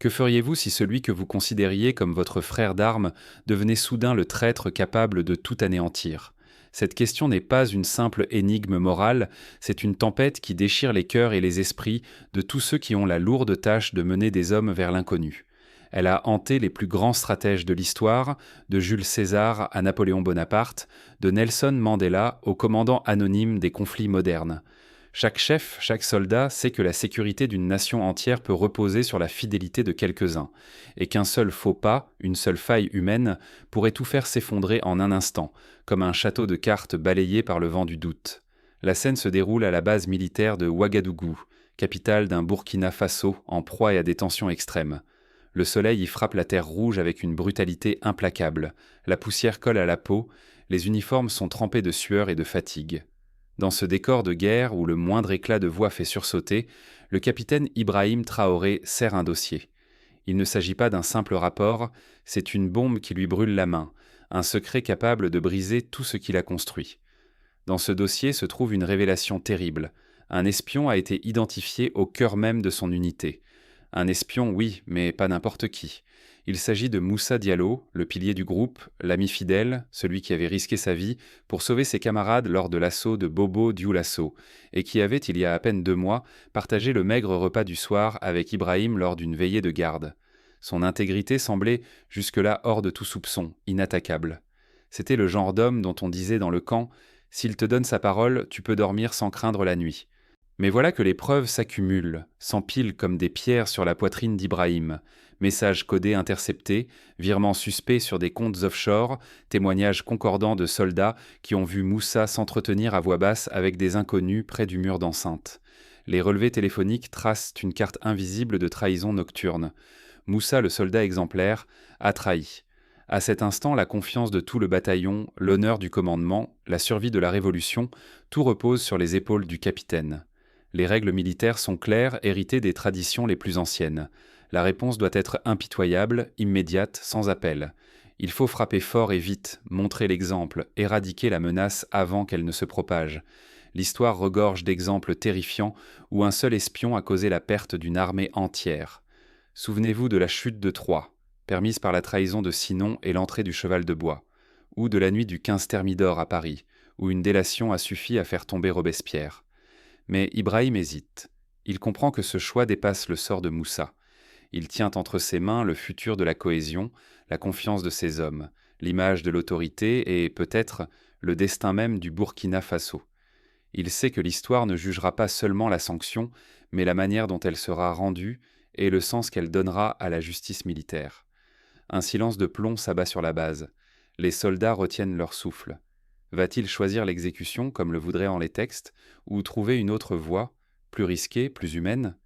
Que feriez-vous si celui que vous considériez comme votre frère d'armes devenait soudain le traître capable de tout anéantir? Cette question n'est pas une simple énigme morale, c'est une tempête qui déchire les cœurs et les esprits de tous ceux qui ont la lourde tâche de mener des hommes vers l'inconnu. Elle a hanté les plus grands stratèges de l'histoire, de Jules César à Napoléon Bonaparte, de Nelson Mandela au commandant anonyme des conflits modernes. Chaque chef, chaque soldat sait que la sécurité d'une nation entière peut reposer sur la fidélité de quelques-uns, et qu'un seul faux pas, une seule faille humaine, pourrait tout faire s'effondrer en un instant, comme un château de cartes balayé par le vent du doute. La scène se déroule à la base militaire de Ouagadougou, capitale d'un Burkina Faso en proie à des tensions extrêmes. Le soleil y frappe la terre rouge avec une brutalité implacable, la poussière colle à la peau, les uniformes sont trempés de sueur et de fatigue. Dans ce décor de guerre où le moindre éclat de voix fait sursauter, le capitaine Ibrahim Traoré serre un dossier. Il ne s'agit pas d'un simple rapport, c'est une bombe qui lui brûle la main, un secret capable de briser tout ce qu'il a construit. Dans ce dossier se trouve une révélation terrible. Un espion a été identifié au cœur même de son unité. Un espion, oui, mais pas n'importe qui. Il s'agit de Moussa Diallo, le pilier du groupe, l'ami fidèle, celui qui avait risqué sa vie pour sauver ses camarades lors de l'assaut de Bobo Dioulasso, et qui avait, il y a à peine 2 mois, partagé le maigre repas du soir avec Ibrahim lors d'une veillée de garde. Son intégrité semblait, jusque-là hors de tout soupçon, inattaquable. C'était le genre d'homme dont on disait dans le camp « S'il te donne sa parole, tu peux dormir sans craindre la nuit ». Mais voilà que les preuves s'accumulent, s'empilent comme des pierres sur la poitrine d'Ibrahim. Messages codés interceptés, virements suspects sur des comptes offshore, témoignages concordants de soldats qui ont vu Moussa s'entretenir à voix basse avec des inconnus près du mur d'enceinte. Les relevés téléphoniques tracent une carte invisible de trahison nocturne. Moussa, le soldat exemplaire, a trahi. À cet instant, la confiance de tout le bataillon, l'honneur du commandement, la survie de la Révolution, tout repose sur les épaules du capitaine. Les règles militaires sont claires, héritées des traditions les plus anciennes. La réponse doit être impitoyable, immédiate, sans appel. Il faut frapper fort et vite, montrer l'exemple, éradiquer la menace avant qu'elle ne se propage. L'histoire regorge d'exemples terrifiants où un seul espion a causé la perte d'une armée entière. Souvenez-vous de la chute de Troie, permise par la trahison de Sinon et l'entrée du cheval de bois, ou de la nuit du 15 Thermidor à Paris, où une délation a suffi à faire tomber Robespierre. Mais Ibrahim hésite. Il comprend que ce choix dépasse le sort de Moussa. Il tient entre ses mains le futur de la cohésion, la confiance de ses hommes, l'image de l'autorité et, peut-être, le destin même du Burkina Faso. Il sait que l'histoire ne jugera pas seulement la sanction, mais la manière dont elle sera rendue et le sens qu'elle donnera à la justice militaire. Un silence de plomb s'abat sur la base. Les soldats retiennent leur souffle. Va-t-il choisir l'exécution, comme le voudraient en les textes, ou trouver une autre voie, plus risquée, plus humaine?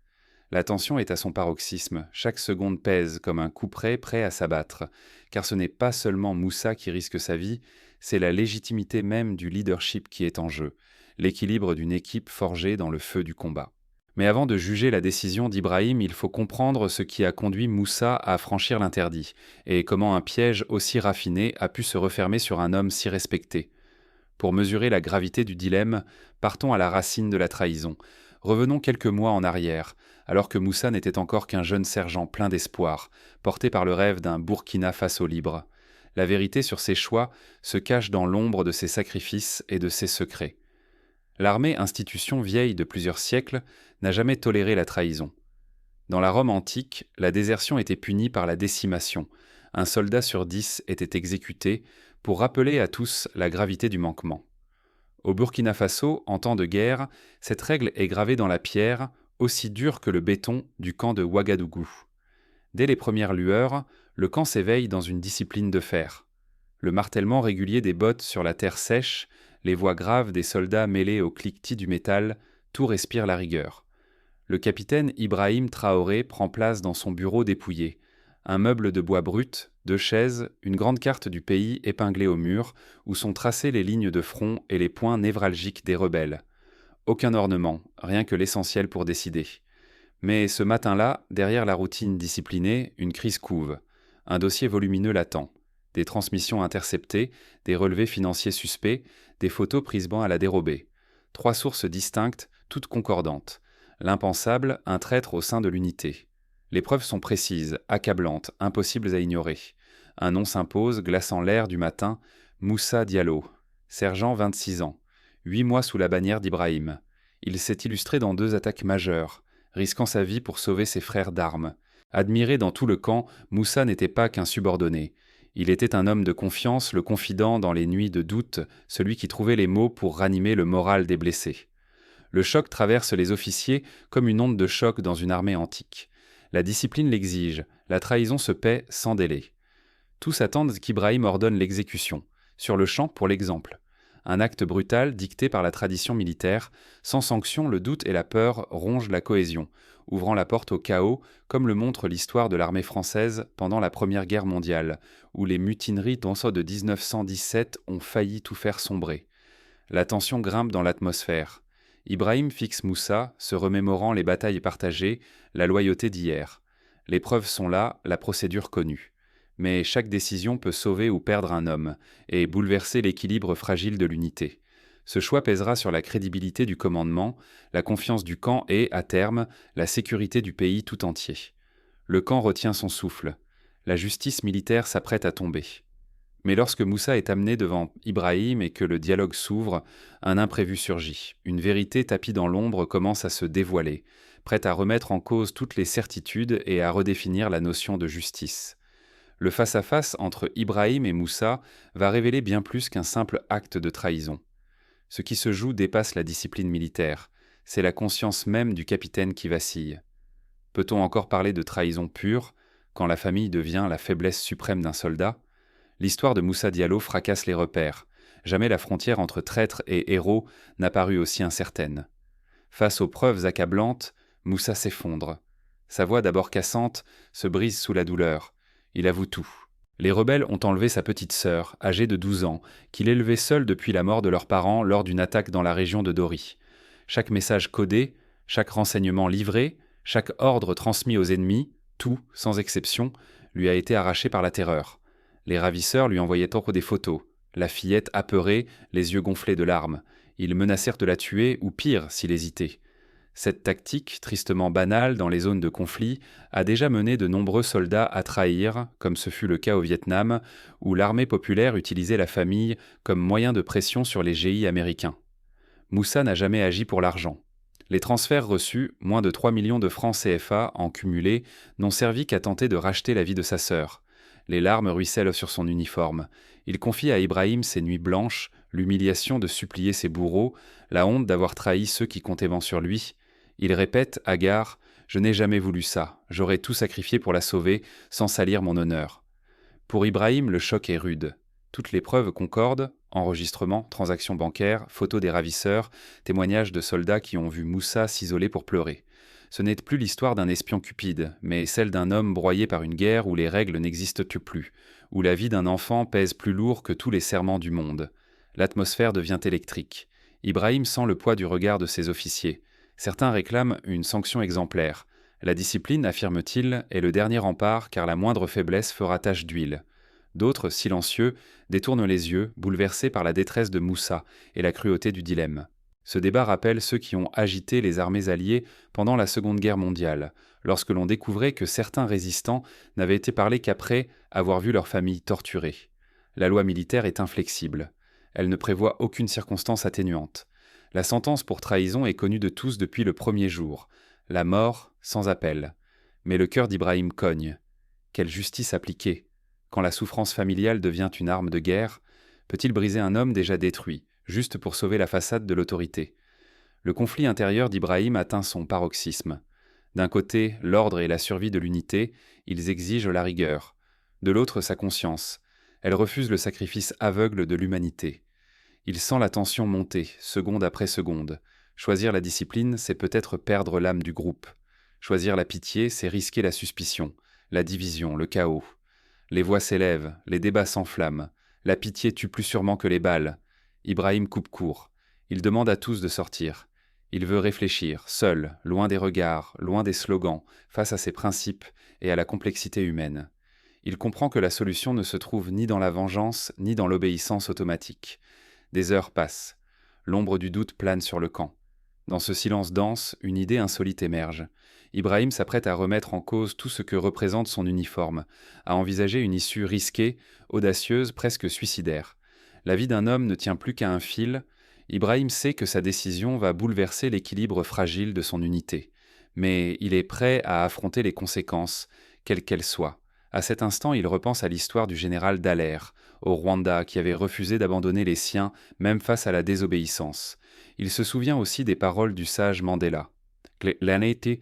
La tension est à son paroxysme, chaque seconde pèse comme un couperet prêt à s'abattre, car ce n'est pas seulement Moussa qui risque sa vie, c'est la légitimité même du leadership qui est en jeu, l'équilibre d'une équipe forgée dans le feu du combat. Mais avant de juger la décision d'Ibrahim, il faut comprendre ce qui a conduit Moussa à franchir l'interdit, et comment un piège aussi raffiné a pu se refermer sur un homme si respecté. Pour mesurer la gravité du dilemme, partons à la racine de la trahison. Revenons quelques mois en arrière, alors que Moussa n'était encore qu'un jeune sergent plein d'espoir, porté par le rêve d'un Burkina Faso libre. La vérité sur ses choix se cache dans l'ombre de ses sacrifices et de ses secrets. L'armée, institution vieille de plusieurs siècles, n'a jamais toléré la trahison. Dans la Rome antique, la désertion était punie par la décimation. Un soldat sur 10 était exécuté pour rappeler à tous la gravité du manquement. Au Burkina Faso, en temps de guerre, cette règle est gravée dans la pierre, aussi dure que le béton du camp de Ouagadougou. Dès les premières lueurs, le camp s'éveille dans une discipline de fer. Le martèlement régulier des bottes sur la terre sèche, les voix graves des soldats mêlées au cliquetis du métal, tout respire la rigueur. Le capitaine Ibrahim Traoré prend place dans son bureau dépouillé. Un meuble de bois brut, 2 chaises, une grande carte du pays épinglée au mur, où sont tracées les lignes de front et les points névralgiques des rebelles. Aucun ornement, rien que l'essentiel pour décider. Mais ce matin-là, derrière la routine disciplinée, une crise couve. Un dossier volumineux l'attend. Des transmissions interceptées, des relevés financiers suspects, des photos prises à la dérobée. 3 sources distinctes, toutes concordantes. L'impensable, un traître au sein de l'unité. Les preuves sont précises, accablantes, impossibles à ignorer. Un nom s'impose, glaçant l'air du matin, Moussa Diallo, sergent 26 ans, 8 mois sous la bannière d'Ibrahim. Il s'est illustré dans 2 attaques majeures, risquant sa vie pour sauver ses frères d'armes. Admiré dans tout le camp, Moussa n'était pas qu'un subordonné. Il était un homme de confiance, le confident dans les nuits de doute, celui qui trouvait les mots pour ranimer le moral des blessés. Le choc traverse les officiers comme une onde de choc dans une armée antique. La discipline l'exige, la trahison se paie sans délai. Tous attendent qu'Ibrahim ordonne l'exécution, sur le champ pour l'exemple. Un acte brutal dicté par la tradition militaire, sans sanction, le doute et la peur rongent la cohésion, ouvrant la porte au chaos, comme le montre l'histoire de l'armée française pendant la Première Guerre mondiale, où les mutineries dansant de 1917 ont failli tout faire sombrer. La tension grimpe dans l'atmosphère. Ibrahim fixe Moussa, se remémorant les batailles partagées, la loyauté d'hier. Les preuves sont là, la procédure connue. Mais chaque décision peut sauver ou perdre un homme, et bouleverser l'équilibre fragile de l'unité. Ce choix pèsera sur la crédibilité du commandement, la confiance du camp et, à terme, la sécurité du pays tout entier. Le camp retient son souffle. La justice militaire s'apprête à tomber. Mais lorsque Moussa est amené devant Ibrahim et que le dialogue s'ouvre, un imprévu surgit. Une vérité tapie dans l'ombre commence à se dévoiler, prête à remettre en cause toutes les certitudes et à redéfinir la notion de justice. Le face-à-face entre Ibrahim et Moussa va révéler bien plus qu'un simple acte de trahison. Ce qui se joue dépasse la discipline militaire. C'est la conscience même du capitaine qui vacille. Peut-on encore parler de trahison pure, quand la famille devient la faiblesse suprême d'un soldat ? L'histoire de Moussa Diallo fracasse les repères. Jamais la frontière entre traître et héros n'a paru aussi incertaine. Face aux preuves accablantes, Moussa s'effondre. Sa voix d'abord cassante se brise sous la douleur. Il avoue tout. Les rebelles ont enlevé sa petite sœur, âgée de 12 ans, qu'il élevait seule depuis la mort de leurs parents lors d'une attaque dans la région de Dori. Chaque message codé, chaque renseignement livré, chaque ordre transmis aux ennemis, tout, sans exception, lui a été arraché par la terreur. Les ravisseurs lui envoyaient encore des photos. La fillette apeurée, les yeux gonflés de larmes. Ils menacèrent de la tuer, ou pire, s'il hésitait. Cette tactique, tristement banale dans les zones de conflit, a déjà mené de nombreux soldats à trahir, comme ce fut le cas au Vietnam, où l'armée populaire utilisait la famille comme moyen de pression sur les GI américains. Moussa n'a jamais agi pour l'argent. Les transferts reçus, moins de 3 millions de francs CFA en cumulé, n'ont servi qu'à tenter de racheter la vie de sa sœur. Les larmes ruissellent sur son uniforme. Il confie à Ibrahim ses nuits blanches, l'humiliation de supplier ses bourreaux, la honte d'avoir trahi ceux qui comptaient tant sur lui. Il répète, hagard, « Je n'ai jamais voulu ça, j'aurais tout sacrifié pour la sauver, sans salir mon honneur. » Pour Ibrahim, le choc est rude. Toutes les preuves concordent, enregistrements, transactions bancaires, photos des ravisseurs, témoignages de soldats qui ont vu Moussa s'isoler pour pleurer. Ce n'est plus l'histoire d'un espion cupide, mais celle d'un homme broyé par une guerre où les règles n'existent plus, où la vie d'un enfant pèse plus lourd que tous les serments du monde. L'atmosphère devient électrique. Ibrahim sent le poids du regard de ses officiers. Certains réclament une sanction exemplaire. La discipline, affirme-t-il, est le dernier rempart car la moindre faiblesse fera tache d'huile. D'autres, silencieux, détournent les yeux, bouleversés par la détresse de Moussa et la cruauté du dilemme. Ce débat rappelle ceux qui ont agité les armées alliées pendant la Seconde Guerre mondiale, lorsque l'on découvrait que certains résistants n'avaient été parlés qu'après avoir vu leur famille torturée. La loi militaire est inflexible. Elle ne prévoit aucune circonstance atténuante. La sentence pour trahison est connue de tous depuis le premier jour. La mort, sans appel. Mais le cœur d'Ibrahim cogne. Quelle justice appliquée ? Quand la souffrance familiale devient une arme de guerre, peut-il briser un homme déjà détruit, juste pour sauver la façade de l'autorité ? Le conflit intérieur d'Ibrahim atteint son paroxysme. D'un côté, l'ordre et la survie de l'unité, ils exigent la rigueur. De l'autre, sa conscience. Elle refuse le sacrifice aveugle de l'humanité. Il sent la tension monter, seconde après seconde. Choisir la discipline, c'est peut-être perdre l'âme du groupe. Choisir la pitié, c'est risquer la suspicion, la division, le chaos. Les voix s'élèvent, les débats s'enflamment. La pitié tue plus sûrement que les balles. Ibrahim coupe court. Il demande à tous de sortir. Il veut réfléchir, seul, loin des regards, loin des slogans, face à ses principes et à la complexité humaine. Il comprend que la solution ne se trouve ni dans la vengeance, ni dans l'obéissance automatique. Des heures passent. L'ombre du doute plane sur le camp. Dans ce silence dense, une idée insolite émerge. Ibrahim s'apprête à remettre en cause tout ce que représente son uniforme, à envisager une issue risquée, audacieuse, presque suicidaire. La vie d'un homme ne tient plus qu'à un fil. Ibrahim sait que sa décision va bouleverser l'équilibre fragile de son unité. Mais il est prêt à affronter les conséquences, quelles qu'elles soient. À cet instant, il repense à l'histoire du général Dallaire, au Rwanda, qui avait refusé d'abandonner les siens, même face à la désobéissance. Il se souvient aussi des paroles du sage Mandela. L'honnêteté,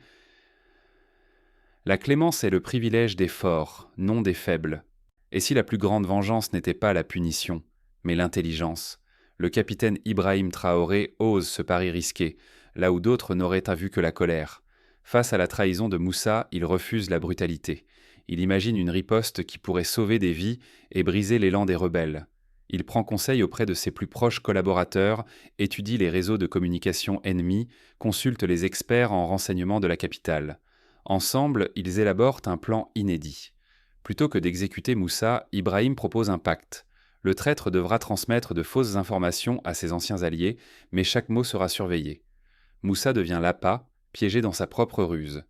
la clémence est le privilège des forts, non des faibles. Et si la plus grande vengeance n'était pas la punition, mais l'intelligence, le capitaine Ibrahim Traoré ose ce pari risqué, là où d'autres n'auraient vu que la colère. Face à la trahison de Moussa, il refuse la brutalité. Il imagine une riposte qui pourrait sauver des vies et briser l'élan des rebelles. Il prend conseil auprès de ses plus proches collaborateurs, étudie les réseaux de communication ennemis, consulte les experts en renseignement de la capitale. Ensemble, ils élaborent un plan inédit. Plutôt que d'exécuter Moussa, Ibrahim propose un pacte. Le traître devra transmettre de fausses informations à ses anciens alliés, mais chaque mot sera surveillé. Moussa devient l'appât, piégé dans sa propre ruse.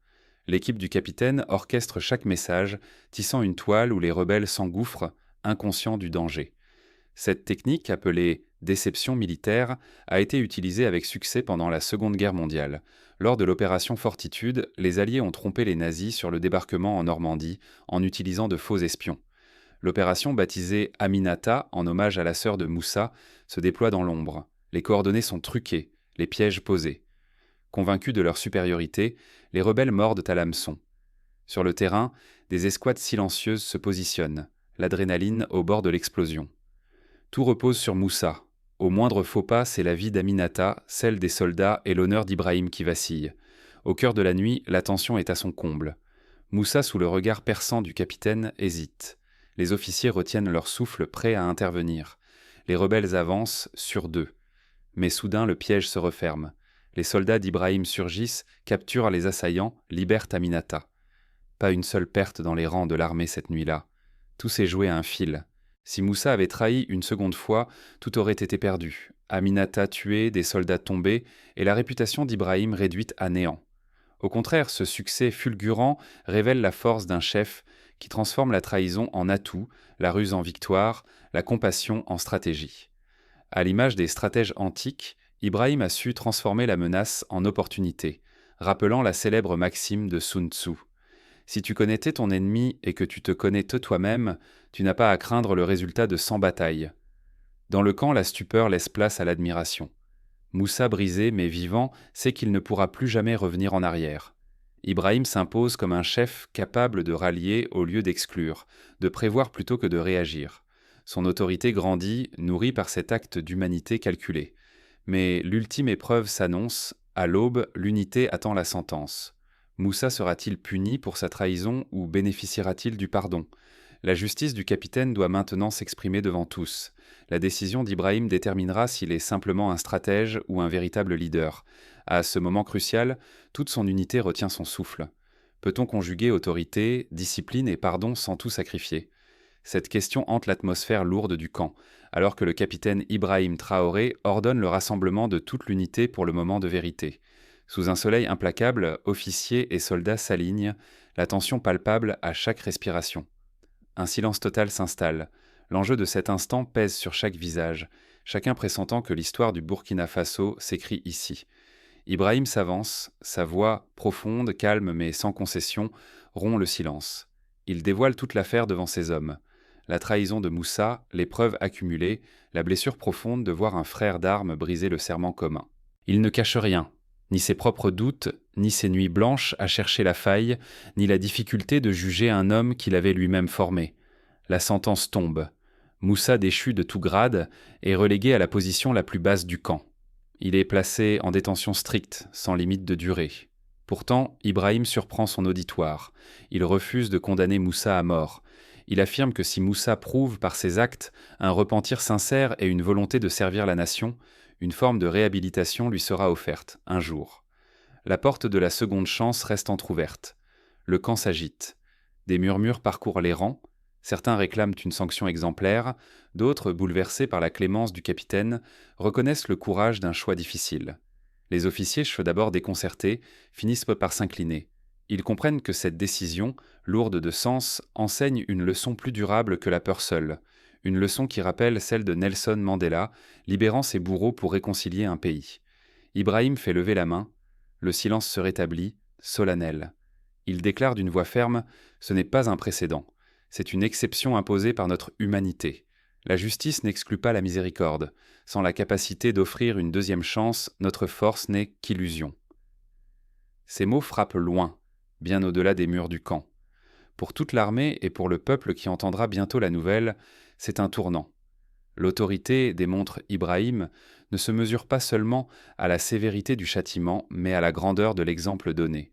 L'équipe du capitaine orchestre chaque message, tissant une toile où les rebelles s'engouffrent, inconscients du danger. Cette technique, appelée déception militaire, a été utilisée avec succès pendant la Seconde Guerre mondiale. Lors de l'opération Fortitude, les Alliés ont trompé les nazis sur le débarquement en Normandie en utilisant de faux espions. L'opération, baptisée Aminata, en hommage à la sœur de Moussa, se déploie dans l'ombre. Les coordonnées sont truquées, les pièges posés. Convaincus de leur supériorité, les rebelles mordent à l'hameçon. Sur le terrain, des escouades silencieuses se positionnent, l'adrénaline au bord de l'explosion. Tout repose sur Moussa. Au moindre faux pas, c'est la vie d'Aminata, celle des soldats et l'honneur d'Ibrahim qui vacillent. Au cœur de la nuit, la tension est à son comble. Moussa, sous le regard perçant du capitaine, hésite. Les officiers retiennent leur souffle, prêts à intervenir. Les rebelles avancent, sur deux. Mais soudain, le piège se referme. Les soldats d'Ibrahim surgissent, capturent les assaillants, libèrent Aminata. Pas une seule perte dans les rangs de l'armée cette nuit-là. Tout s'est joué à un fil. Si Moussa avait trahi une seconde fois, tout aurait été perdu. Aminata tuée, des soldats tombés, et la réputation d'Ibrahim réduite à néant. Au contraire, ce succès fulgurant révèle la force d'un chef qui transforme la trahison en atout, la ruse en victoire, la compassion en stratégie. À l'image des stratèges antiques, Ibrahim a su transformer la menace en opportunité, rappelant la célèbre maxime de Sun Tzu. Si tu connais ton ennemi et que tu te connais toi-même, tu n'as pas à craindre le résultat de 100 batailles. Dans le camp, la stupeur laisse place à l'admiration. Moussa, brisé mais vivant, sait qu'il ne pourra plus jamais revenir en arrière. Ibrahim s'impose comme un chef capable de rallier au lieu d'exclure, de prévoir plutôt que de réagir. Son autorité grandit, nourrie par cet acte d'humanité calculé. Mais l'ultime épreuve s'annonce, à l'aube, l'unité attend la sentence. Moussa sera-t-il puni pour sa trahison ou bénéficiera-t-il du pardon? La justice du capitaine doit maintenant s'exprimer devant tous. La décision d'Ibrahim déterminera s'il est simplement un stratège ou un véritable leader. À ce moment crucial, toute son unité retient son souffle. Peut-on conjuguer autorité, discipline et pardon sans tout sacrifier? Cette question hante l'atmosphère lourde du camp, alors que le capitaine Ibrahim Traoré ordonne le rassemblement de toute l'unité pour le moment de vérité. Sous un soleil implacable, officiers et soldats s'alignent, la tension palpable à chaque respiration. Un silence total s'installe. L'enjeu de cet instant pèse sur chaque visage, chacun pressentant que l'histoire du Burkina Faso s'écrit ici. Ibrahim s'avance, sa voix, profonde, calme mais sans concession, rompt le silence. Il dévoile toute l'affaire devant ses hommes. La trahison de Moussa, les preuves accumulées, la blessure profonde de voir un frère d'armes briser le serment commun. Il ne cache rien, ni ses propres doutes, ni ses nuits blanches à chercher la faille, ni la difficulté de juger un homme qu'il avait lui-même formé. La sentence tombe. Moussa, déchu de tout grade, est relégué à la position la plus basse du camp. Il est placé en détention stricte, sans limite de durée. Pourtant, Ibrahim surprend son auditoire. Il refuse de condamner Moussa à mort. Il affirme que si Moussa prouve par ses actes un repentir sincère et une volonté de servir la nation, une forme de réhabilitation lui sera offerte, un jour. La porte de la seconde chance reste entr'ouverte. Le camp s'agite. Des murmures parcourent les rangs. Certains réclament une sanction exemplaire, d'autres, bouleversés par la clémence du capitaine, reconnaissent le courage d'un choix difficile. Les officiers, cheveux d'abord déconcertés, finissent par s'incliner. Ils comprennent que cette décision, lourde de sens, enseigne une leçon plus durable que la peur seule, une leçon qui rappelle celle de Nelson Mandela, libérant ses bourreaux pour réconcilier un pays. Ibrahim fait lever la main, le silence se rétablit, solennel. Il déclare d'une voix ferme : « Ce n'est pas un précédent, c'est une exception imposée par notre humanité. La justice n'exclut pas la miséricorde. Sans la capacité d'offrir une deuxième chance, notre force n'est qu'illusion. » Ces mots frappent loin, bien au-delà des murs du camp. Pour toute l'armée et pour le peuple qui entendra bientôt la nouvelle, c'est un tournant. L'autorité, démontre Ibrahim, ne se mesure pas seulement à la sévérité du châtiment, mais à la grandeur de l'exemple donné.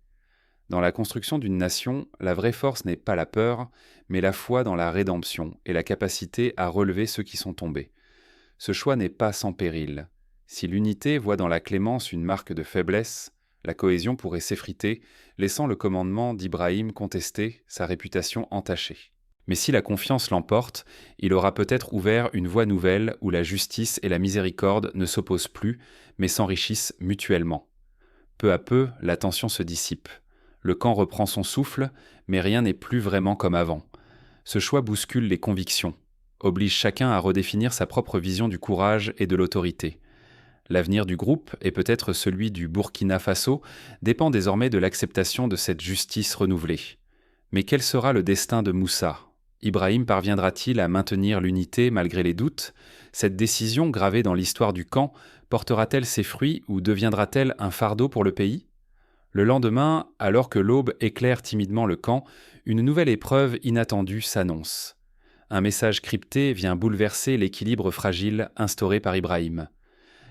Dans la construction d'une nation, la vraie force n'est pas la peur, mais la foi dans la rédemption et la capacité à relever ceux qui sont tombés. Ce choix n'est pas sans péril. Si l'unité voit dans la clémence une marque de faiblesse, la cohésion pourrait s'effriter, laissant le commandement d'Ibrahim contesté, sa réputation entachée. Mais si la confiance l'emporte, il aura peut-être ouvert une voie nouvelle où la justice et la miséricorde ne s'opposent plus, mais s'enrichissent mutuellement. Peu à peu, la tension se dissipe. Le camp reprend son souffle, mais rien n'est plus vraiment comme avant. Ce choix bouscule les convictions, oblige chacun à redéfinir sa propre vision du courage et de l'autorité. L'avenir du groupe, et peut-être celui du Burkina Faso, dépend désormais de l'acceptation de cette justice renouvelée. Mais quel sera le destin de Moussa ? Ibrahim parviendra-t-il à maintenir l'unité malgré les doutes ? Cette décision, gravée dans l'histoire du camp, portera-t-elle ses fruits ou deviendra-t-elle un fardeau pour le pays ? Le lendemain, alors que l'aube éclaire timidement le camp, une nouvelle épreuve inattendue s'annonce. Un message crypté vient bouleverser l'équilibre fragile instauré par Ibrahim.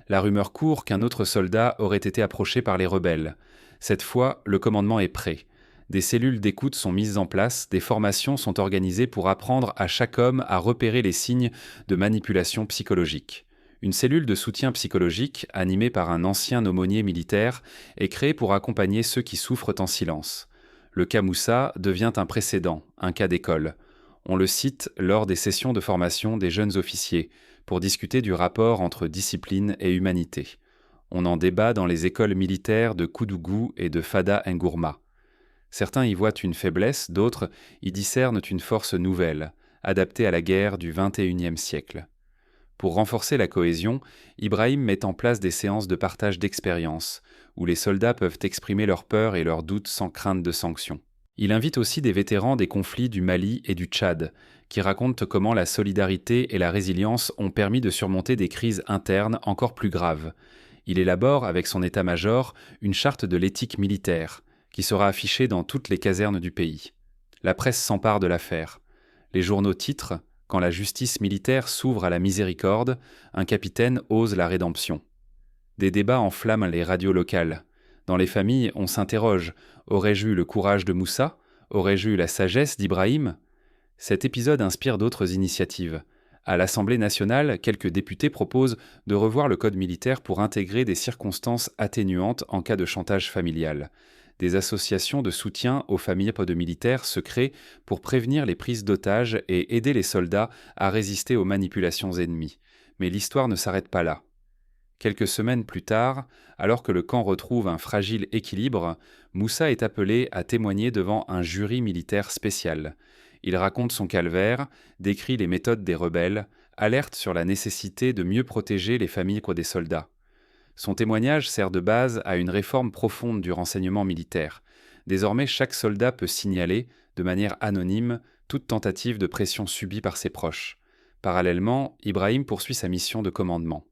La rumeur court qu'un autre soldat aurait été approché par les rebelles. Cette fois, le commandement est prêt. Des cellules d'écoute sont mises en place, des formations sont organisées pour apprendre à chaque homme à repérer les signes de manipulation psychologique. Une cellule de soutien psychologique, animée par un ancien aumônier militaire, est créée pour accompagner ceux qui souffrent en silence. Le cas Moussa devient un précédent, un cas d'école. On le cite lors des sessions de formation des jeunes officiers, pour discuter du rapport entre discipline et humanité. On en débat dans les écoles militaires de Koudougou et de Fada Ngourma. Certains y voient une faiblesse, d'autres y discernent une force nouvelle, adaptée à la guerre du XXIe siècle. Pour renforcer la cohésion, Ibrahim met en place des séances de partage d'expériences, où les soldats peuvent exprimer leurs peurs et leurs doutes sans crainte de sanctions. Il invite aussi des vétérans des conflits du Mali et du Tchad, qui racontent comment la solidarité et la résilience ont permis de surmonter des crises internes encore plus graves. Il élabore, avec son état-major, une charte de l'éthique militaire, qui sera affichée dans toutes les casernes du pays. La presse s'empare de l'affaire. Les journaux titrent « Quand la justice militaire s'ouvre à la miséricorde, un capitaine ose la rédemption ». Des débats enflamment les radios locales. Dans les familles, on s'interroge : aurais-je eu le courage de Moussa ? Aurais-je eu la sagesse d'Ibrahim ? Cet épisode inspire d'autres initiatives. À l'Assemblée nationale, quelques députés proposent de revoir le code militaire pour intégrer des circonstances atténuantes en cas de chantage familial. Des associations de soutien aux familles de militaires se créent pour prévenir les prises d'otages et aider les soldats à résister aux manipulations ennemies. Mais l'histoire ne s'arrête pas là. Quelques semaines plus tard, alors que le camp retrouve un fragile équilibre, Moussa est appelé à témoigner devant un jury militaire spécial. Il raconte son calvaire, décrit les méthodes des rebelles, alerte sur la nécessité de mieux protéger les familles des soldats. Son témoignage sert de base à une réforme profonde du renseignement militaire. Désormais, chaque soldat peut signaler, de manière anonyme, toute tentative de pression subie par ses proches. Parallèlement, Ibrahim poursuit sa mission de commandement.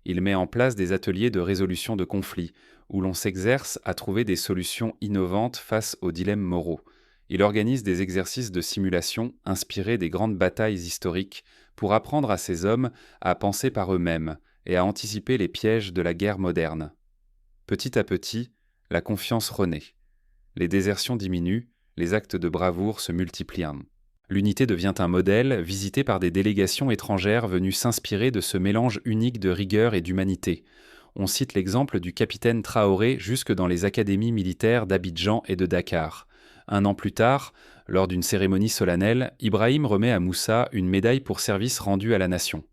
Il met en place des ateliers de résolution de conflits, où l'on s'exerce à trouver des solutions innovantes face aux dilemmes moraux. Il organise des exercices de simulation inspirés des grandes batailles historiques pour apprendre à ses hommes à penser par eux-mêmes et à anticiper les pièges de la guerre moderne. Petit à petit, la confiance renaît. Les désertions diminuent, les actes de bravoure se multiplient. L'unité devient un modèle visité par des délégations étrangères venues s'inspirer de ce mélange unique de rigueur et d'humanité. On cite l'exemple du capitaine Traoré jusque dans les académies militaires d'Abidjan et de Dakar. Un an plus tard, lors d'une cérémonie solennelle, Ibrahim remet à Moussa une médaille pour service rendu à la nation.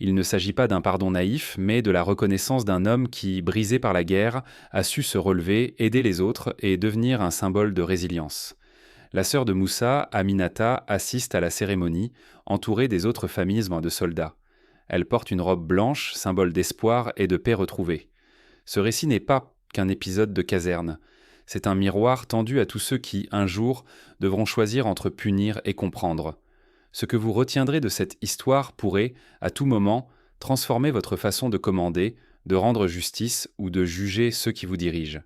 Il ne s'agit pas d'un pardon naïf, mais de la reconnaissance d'un homme qui, brisé par la guerre, a su se relever, aider les autres et devenir un symbole de résilience. La sœur de Moussa, Aminata, assiste à la cérémonie, entourée des autres familles de soldats. Elle porte une robe blanche, symbole d'espoir et de paix retrouvée. Ce récit n'est pas qu'un épisode de caserne. C'est un miroir tendu à tous ceux qui, un jour, devront choisir entre punir et comprendre. Ce que vous retiendrez de cette histoire pourrait, à tout moment, transformer votre façon de commander, de rendre justice ou de juger ceux qui vous dirigent.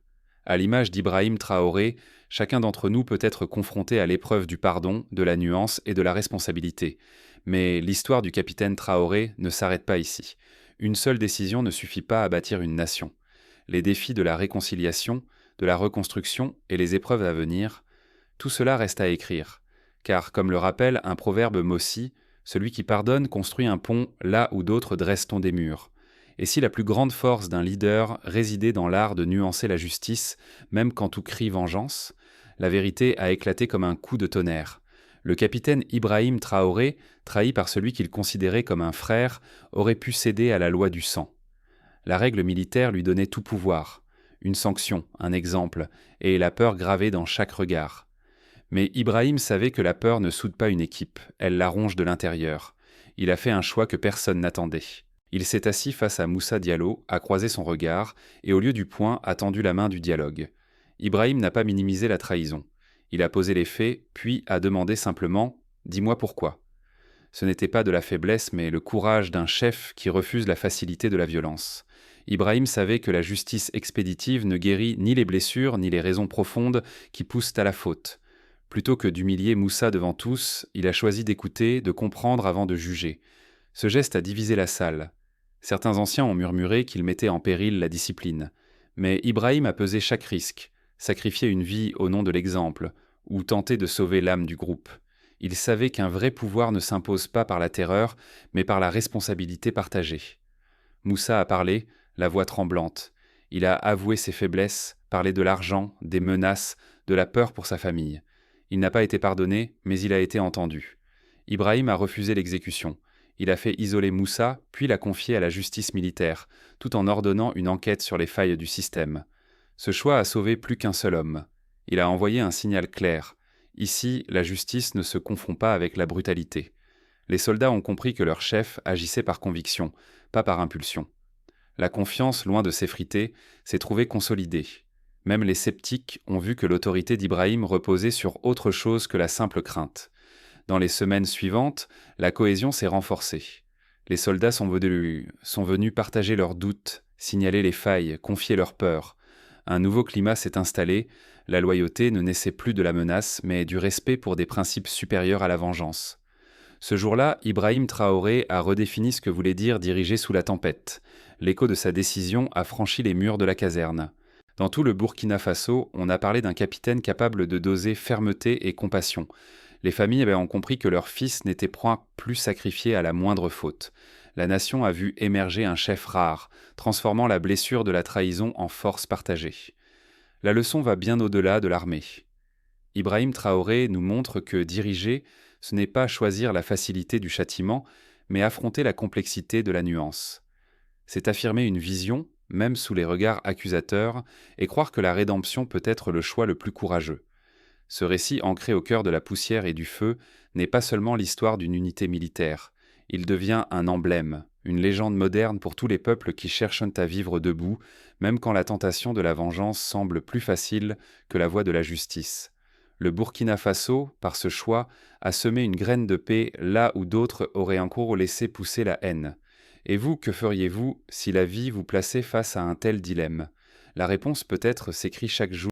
À l'image d'Ibrahim Traoré, chacun d'entre nous peut être confronté à l'épreuve du pardon, de la nuance et de la responsabilité. Mais l'histoire du capitaine Traoré ne s'arrête pas ici. Une seule décision ne suffit pas à bâtir une nation. Les défis de la réconciliation, de la reconstruction et les épreuves à venir, tout cela reste à écrire. Car, comme le rappelle un proverbe Mossi, celui qui pardonne construit un pont là où d'autres dressent des murs. Et si la plus grande force d'un leader résidait dans l'art de nuancer la justice, même quand tout crie vengeance, la vérité a éclaté comme un coup de tonnerre. Le capitaine Ibrahim Traoré, trahi par celui qu'il considérait comme un frère, aurait pu céder à la loi du sang. La règle militaire lui donnait tout pouvoir, une sanction, un exemple, et la peur gravée dans chaque regard. Mais Ibrahim savait que la peur ne soude pas une équipe, elle la ronge de l'intérieur. Il a fait un choix que personne n'attendait. Il s'est assis face à Moussa Diallo, a croisé son regard, et au lieu du poing a tendu la main du dialogue. Ibrahim n'a pas minimisé la trahison. Il a posé les faits, puis a demandé simplement « Dis-moi pourquoi ». Ce n'était pas de la faiblesse, mais le courage d'un chef qui refuse la facilité de la violence. Ibrahim savait que la justice expéditive ne guérit ni les blessures, ni les raisons profondes qui poussent à la faute. Plutôt que d'humilier Moussa devant tous, il a choisi d'écouter, de comprendre avant de juger. Ce geste a divisé la salle. Certains anciens ont murmuré qu'il mettait en péril la discipline. Mais Ibrahim a pesé chaque risque, sacrifié une vie au nom de l'exemple, ou tenté de sauver l'âme du groupe. Il savait qu'un vrai pouvoir ne s'impose pas par la terreur, mais par la responsabilité partagée. Moussa a parlé, la voix tremblante. Il a avoué ses faiblesses, parlé de l'argent, des menaces, de la peur pour sa famille. Il n'a pas été pardonné, mais il a été entendu. Ibrahim a refusé l'exécution. Il a fait isoler Moussa, puis l'a confié à la justice militaire, tout en ordonnant une enquête sur les failles du système. Ce choix a sauvé plus qu'un seul homme. Il a envoyé un signal clair. Ici, la justice ne se confond pas avec la brutalité. Les soldats ont compris que leur chef agissait par conviction, pas par impulsion. La confiance, loin de s'effriter, s'est trouvée consolidée. Même les sceptiques ont vu que l'autorité d'Ibrahim reposait sur autre chose que la simple crainte. Dans les semaines suivantes, la cohésion s'est renforcée. Les soldats sont venus partager leurs doutes, signaler les failles, confier leurs peurs. Un nouveau climat s'est installé, la loyauté ne naissait plus de la menace, mais du respect pour des principes supérieurs à la vengeance. Ce jour-là, Ibrahim Traoré a redéfini ce que voulait dire diriger sous la tempête. L'écho de sa décision a franchi les murs de la caserne. Dans tout le Burkina Faso, on a parlé d'un capitaine capable de doser fermeté et compassion. Les familles ont compris que leur fils n'était point plus sacrifié à la moindre faute. La nation a vu émerger un chef rare, transformant la blessure de la trahison en force partagée. La leçon va bien au-delà de l'armée. Ibrahim Traoré nous montre que diriger, ce n'est pas choisir la facilité du châtiment, mais affronter la complexité de la nuance. C'est affirmer une vision, même sous les regards accusateurs, et croire que la rédemption peut être le choix le plus courageux. Ce récit ancré au cœur de la poussière et du feu n'est pas seulement l'histoire d'une unité militaire. Il devient un emblème, une légende moderne pour tous les peuples qui cherchent à vivre debout, même quand la tentation de la vengeance semble plus facile que la voie de la justice. Le Burkina Faso, par ce choix, a semé une graine de paix là où d'autres auraient encore laissé pousser la haine. Et vous, que feriez-vous si la vie vous plaçait face à un tel dilemme ? La réponse peut-être s'écrit chaque jour